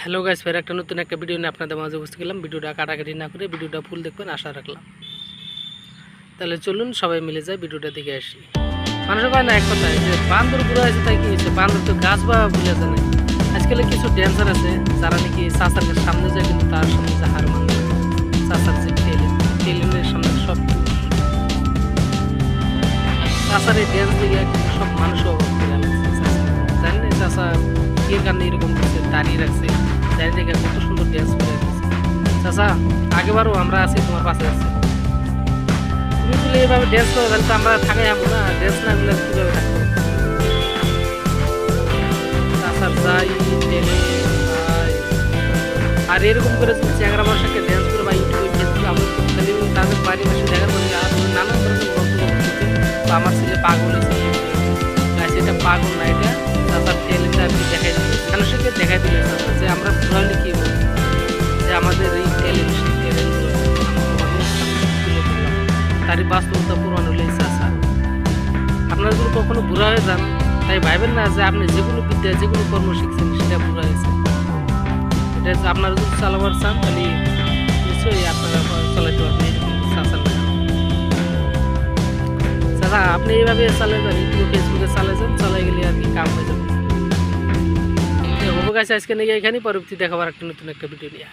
Hello guys, ফের একটা নতুন একটা ভিডিও নিয়ে আপনাদের মাঝে উপস্থিত হলাম। ভিডিওটা কাটাকাটি না করে ভিডিওটা ফুল দেখবেন আশা রাখলাম। তাহলে চলুন সবাই মিলে যাই ভিডিওটা দেখে আসি। মানুষ কয় না এক কথায় যে বান্দর বুড়ো আছে তাই কি হয়েছে, বান্দর তো গাছ বা ভুলে যায় না। আজকাল কিছু ড্যান্সার আছে যারা নাকি চাচার সামনে যায় কিন্তু তার সামনে যে হার মানে চাচার যে টেলিনের সামনে সব চাচার এই ড্যান্স দেখে কিন্তু সব মানুষও অবাক করে জানেন না চাচা কি কারণে এরকম করছে, দাঁড়িয়ে রাখছে, দাঁড়িয়ে রেখে কত সুন্দর ড্যান্স করে রাখছে। চাচা আগেবারও আমরা আছি তোমার পাশে আছি, তুমি যদি এইভাবে ড্যান্স করো তাহলে তো আমরা থাকাই যাবো না, ড্যান্স না করলে কীভাবে থাকবো। চাচার যাই টেনে আর এরকম করে যদি চ্যাংরা বর্ষাকে ড্যান্স করে বা ইউটিউবে ফেসবুকে আপলোড করতে তাহলে তাদের বাড়ি বসে দেখার পরে আর নানান ধরনের বক্তব্য করতেছে তো আমার ছেলে পাগল হয়েছে, এটা পাগল না, এটা চাচার ট্যালেন্টটা আপনি দেখাই দিল, মানুষকে দেখাই দিলে চাচা যে আমরা পুরানি কি যে আমাদের এই ট্যালেন্ট সেই ট্যালেন্টগুলো তুলে ধরলাম, তারই বাস্তবতা পূরণ হলে চাচা। আপনারা যদি কখনো বুড়া হয়ে যান তাই ভাইবেন না যে আপনি যে কোনো বিদ্যা যে কোনো কর্ম শিখছেন সেটা বুড়া হয়েছে। এটা আপনারা যদি চালাবার চান তাহলে নিশ্চয়ই আপনারা চালাতে পারবেন এরকম চাচার না। চাচা আপনি এইভাবে চালিয়ে যান, ইউটিউব ফেসবুকে চালিয়ে যান, চালাই গেলে আর কি কাম হয়ে যাবে। হবো গাছ আজকে নিয়ে এখানেই পরবর্তী দেখাবার একটা নতুন একটা ভিডিও নিয়ে।